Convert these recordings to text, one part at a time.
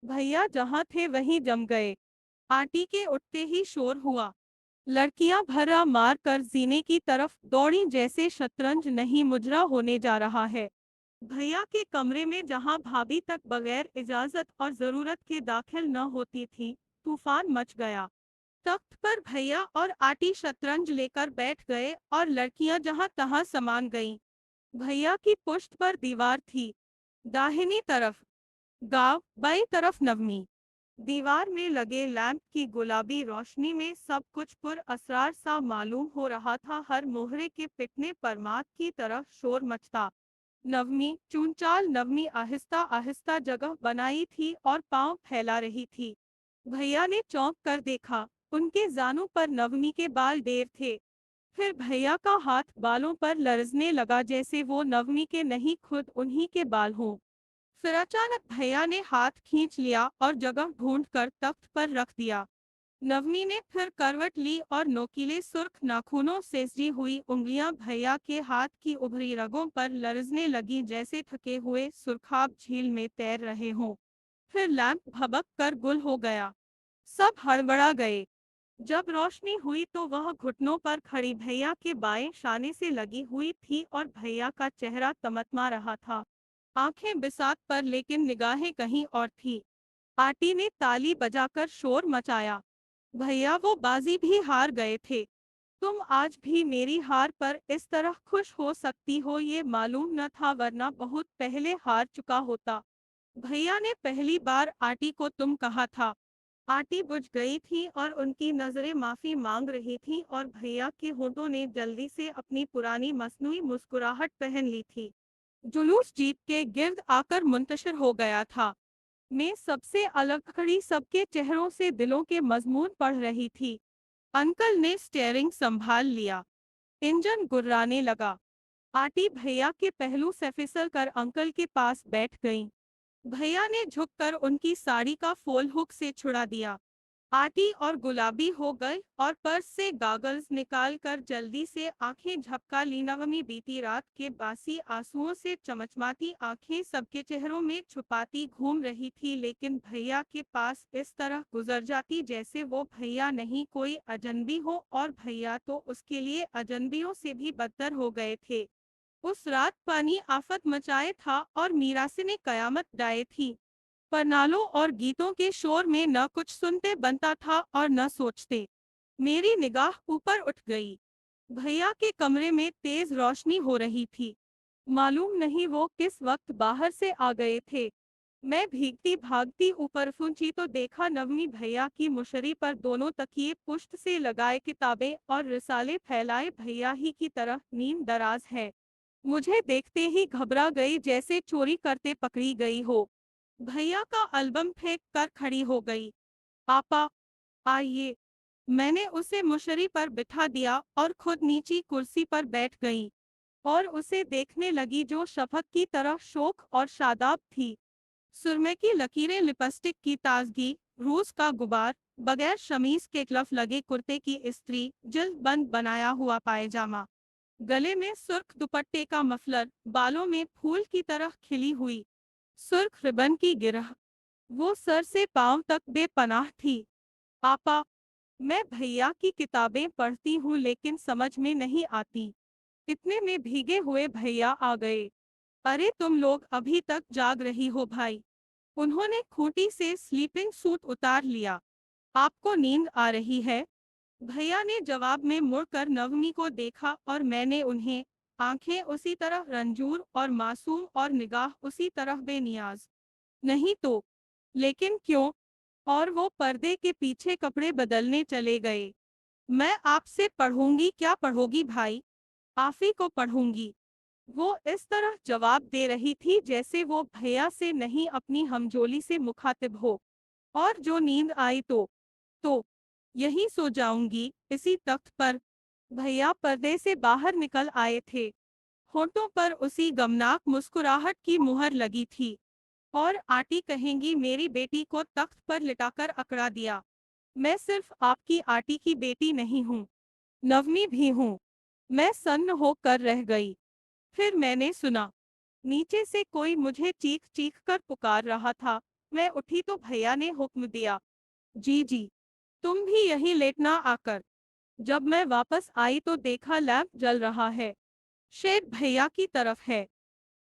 भैया जहाँ थे वहीं जम गए। आटी के उठते ही शोर हुआ। लड़कियां भर्रा मार कर जीने की तरफ दौड़ी जैसे शतरंज नहीं मुजरा होने जा रहा है। भैया के कमरे में जहां भाभी तक बगैर इजाजत और जरूरत के दाखिल न होती थी, तूफान मच गया। तख्त पर भैया और आटी शतरंज लेकर बैठ गए और लड़कियां जहां तहां समान गईं। भैया की पुश्त पर दीवार थी। दाहिनी तरफ गांव, बाईं तरफ नवमी। दीवार में लगे लैंप की गुलाबी रोशनी में सब कुछ पुर असरार सा मालूम हो रहा था। हर मोहरे के पिटने पर मात की तरफ शोर मचता। नवमी चूंचाल नवमी आहिस्ता आहिस्ता जगह बनाई थी और पांव फैला रही थी। भैया ने चौंक कर देखा। उनके जानों पर नवमी के बाल ढेर थे। फिर भैया का हाथ बालों पर लरजने लगा जैसे वो नवमी के नहीं खुद उन्हीं के बाल हों। फिर अचानक भैया ने हाथ खींच लिया और जगह ढूंढकर तख्त पर रख दिया। नवमी ने फिर करवट ली और नोकीले सुर्ख नाखूनों से सजी हुई उंगलियां भैया के हाथ की उभरी रगों पर लरजने लगी जैसे थके हुए सुरखाब झील में तैर रहे हों। फिर लैंप भबक कर गुल हो गया। सब हड़बड़ा गए। जब रोशनी हुई तो वह घुटनों पर खड़ी भैया के बाएं शाने से लगी हुई थी और भैया का चेहरा तमतमा रहा था। आंखें बिसात पर लेकिन निगाहें कहीं और थी। आटी ने ताली बजाकर शोर मचाया। भैया वो बाजी भी हार गए थे। तुम आज भी मेरी हार पर इस तरह खुश हो सकती हो ये मालूम न था, वरना बहुत पहले हार चुका होता। भैया ने पहली बार आटी को तुम कहा था। आटी बुझ गई थी और उनकी नजरें माफी मांग रही थी और भैया के होठों ने जल्दी से अपनी पुरानी मस्नुई मुस्कुराहट पहन ली थी। जुलूस जीप के गिर्द आकर मुंतशिर हो गया था। मैं सबसे अलग खड़ी सबके चेहरों से दिलों के मजमून पढ़ रही थी। अंकल ने स्टीयरिंग संभाल लिया। इंजन गुर्राने लगा। आटी भैया के पहलू से फिसल कर अंकल के पास बैठ गईं। भैया ने झुककर उनकी साड़ी का फोल हुक से छुड़ा दिया। आटी और गुलाबी हो गए और पर्स से गागल्स निकालकर जल्दी से आंखें झपका ली। नवमी बीती रात के बासी आंसुओं से चमचमाती आंखें सबके चेहरों में छुपाती घूम रही थी, लेकिन भैया के पास इस तरह गुजर जाती जैसे वो भैया नहीं कोई अजनबी हो, और भैया तो उसके लिए अजनबियों से भी बदतर हो गए थे। उस रात पानी आफत मचाए था और मीरासी ने कयामत डाए थी। परनालों और गीतों के शोर में न कुछ सुनते बनता था और न सोचते। मेरी निगाह ऊपर उठ गई। भैया के कमरे में तेज रोशनी हो रही थी। मालूम नहीं वो किस वक्त बाहर से आ गए थे। मैं भीगती भागती ऊपर पहुंची तो देखा नवमी भैया की मुशरी पर दोनों तकिए पुश्त से लगाए किताबें और रिसाले फैलाए। भैया ही की तरह नींद दराज है। मुझे देखते ही घबरा गई जैसे चोरी करते पकड़ी गई हो। भैया का एल्बम फेंक कर खड़ी हो गई। पापा, आइए। मैंने उसे मुशरी पर बिठा दिया और खुद नीची कुर्सी पर बैठ गई और उसे देखने लगी जो शफक की तरह शोख और शादाब थी। सुरमे की लकीरें, लिपस्टिक की ताजगी, रूस का गुबार, बगैर शमीज के क्लफ लगे कुर्ते की इस्त्री, जिल्द बंद बनाया हुआ पायजामा, गले में सुर्ख दुपट्टे का मफलर, बालों में फूल की तरह खिली हुई सुर्ख रिबन की गिरह। वो सर से पांव तक बेपनाह थी। पापा, मैं भैया की किताबें पढ़ती हूँ लेकिन समझ में नहीं आती। इतने में भीगे हुए भैया आ गए। अरे तुम लोग अभी तक जाग रही हो भाई। उन्होंने खूंटी से स्लीपिंग सूट उतार लिया। आपको नींद आ रही है? भैया ने जवाब में मुड़कर नवमी को देखा और मैंने उन्हें। आंखें उसी तरह रंजूर और मासूम और निगाह उसी तरह बेनियाज। नहीं तो। लेकिन क्यों? और वो पर्दे के पीछे कपड़े बदलने चले गए। मैं आपसे पढ़ूंगी। क्या पढ़ोगी भाई? आफी को पढ़ूंगी। वो इस तरह जवाब दे रही थी जैसे वो भैया से नहीं अपनी हमजोली से मुखातिब हो। और जो नींद आई तो यहीं सो जाऊंगी, इसी तख्त पर। भैया पर्दे से बाहर निकल आए थे। होठों पर उसी गमनाक मुस्कुराहट की मुहर लगी थी। और आटी कहेंगी मेरी बेटी को तख्त पर लिटाकर अकड़ा दिया। मैं सिर्फ आपकी आटी की बेटी नहीं हूँ, नवमी भी हूँ। मैं सन्न होकर रह गई। फिर मैंने सुना नीचे से कोई मुझे चीख चीख कर पुकार रहा था। मैं उठी तो भैया ने हुक्म दिया, जी जी, तुम भी यहीं लेटना आकर। जब मैं वापस आई तो देखा लैंप जल रहा है। शेड भैया की तरफ है।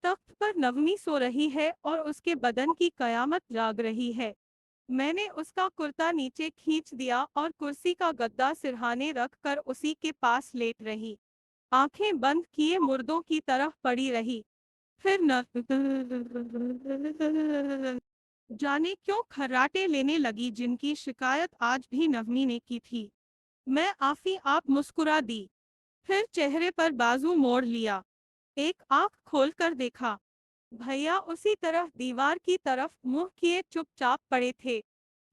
तख्त पर नवमी सो रही है और उसके बदन की कयामत जाग रही है। मैंने उसका कुर्ता नीचे खींच दिया और कुर्सी का गद्दा सिरहाने रखकर उसी के पास लेट रही। आंखें बंद किए मुर्दों की तरफ पड़ी रही। फिर न जाने क्यों खर्राटे लेने लगी जिनकी शिकायत आज भी नवमी ने की थी। मैं आफी आप मुस्कुरा दी। फिर चेहरे पर बाजू मोड़ लिया। एक आंख खोलकर देखा। भैया उसी तरह दीवार की तरफ मुंह किए चुपचाप पड़े थे।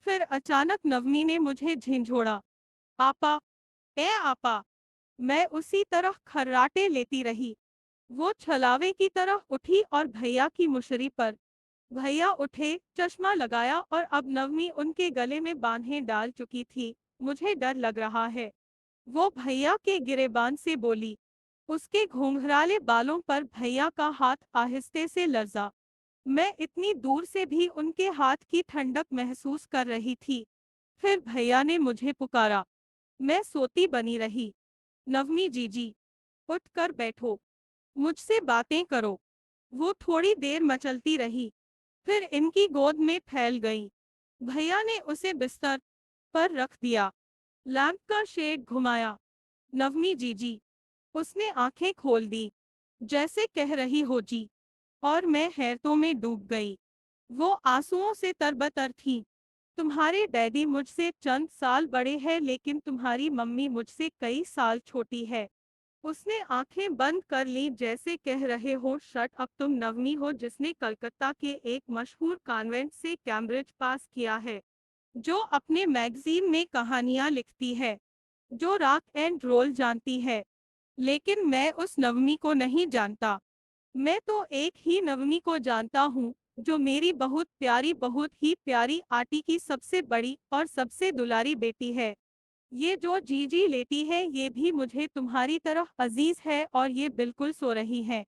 फिर अचानक नवमी ने मुझे झिंझोड़ा, आपा, ए आपा। मैं उसी तरह खर्राटे लेती रही। वो छलावे की तरह उठी और भैया की मुशरी पर। भैया उठे, चश्मा लगाया और अब नवमी उनके गले में बांधे डाल चुकी थी। मुझे डर लग रहा है। वो भैया के गिरेबान से बोली। उसके घुंघराले बालों पर भैया का हाथ आहिस्ते से लर्जा। मैं इतनी दूर से भी उनके हाथ की ठंडक महसूस कर रही थी। फिर भैया ने मुझे पुकारा। मैं सोती बनी रही। नवमी जीजी, उठ कर बैठो, मुझसे बातें करो। वो थोड़ी देर मचलती रही, फिर इनकी गोद में फैल गई। भैया ने उसे बिस्तर पर रख दिया। लैंप का शेड घुमाया। नवमी जीजी, उसने आंखें खोल दी, जैसे कह रही हो जी, और मैं हैरतों में डूब गई। वो आंसुओं से तरबतर थी। तुम्हारे डैडी मुझसे चंद साल बड़े हैं लेकिन तुम्हारी मम्मी मुझसे कई साल छोटी है। उसने आंखें बंद कर ली जैसे कह रहे हो शट अप, तुम नवमी हो जिसने कलकत्ता के एक मशहूर कॉन्वेंट से कैम्ब्रिज पास किया है, जो अपने मैगजीन में कहानियां लिखती है, जो रॉक एंड रोल जानती है। लेकिन मैं उस नवमी को नहीं जानता। मैं तो एक ही नवमी को जानता हूँ, जो मेरी बहुत ही प्यारी आंटी की सबसे बड़ी और सबसे दुलारी बेटी है। ये जो जीजी लेटी है ये भी मुझे तुम्हारी तरह अजीज है और ये बिल्कुल सो रही है।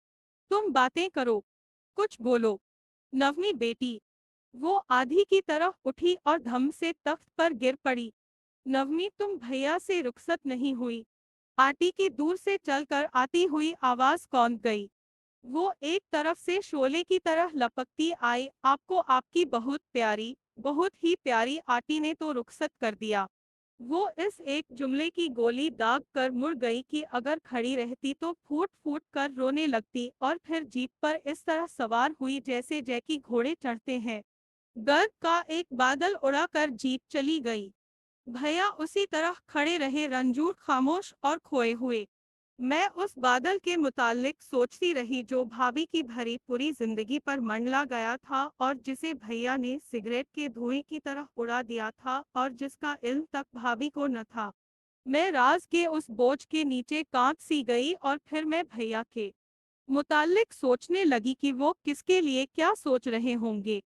तुम बातें करो, कुछ बोलो। नवमी बेटी। वो आधी की तरफ उठी और धम से तख्त पर गिर पड़ी। नवमी, तुम भैया से रुखसत नहीं हुई। आंटी की दूर से चलकर आती हुई आवाज कौन गई। वो एक तरफ से शोले की तरह लपकती आई, आपको आपकी बहुत ही प्यारी आंटी ने तो रुखसत कर दिया। वो इस एक जुमले की गोली दाग कर मुड़ गई कि अगर खड़ी रहती तो फूट फूट कर रोने लगती और फिर जीप पर इस तरह सवार हुई जैसे जैकी घोड़े चढ़ते हैं। गर्व का एक बादल उड़ाकर जीप चली गई। भैया उसी तरह खड़े रहे, रंजूर, खामोश और खोए हुए। मैं उस बादल के मुताल्लिक सोचती रही जो भाभी की भरी पूरी जिंदगी पर मंडला गया था और जिसे भैया ने सिगरेट के धुएं की तरह उड़ा दिया था और जिसका इल्म तक भाभी को न था। मैं राज के उस बोझ के नीचे कांप सी गई और फिर मैं भैया के मुताल्लिक सोचने लगी कि वो किसके लिए क्या सोच रहे होंगे।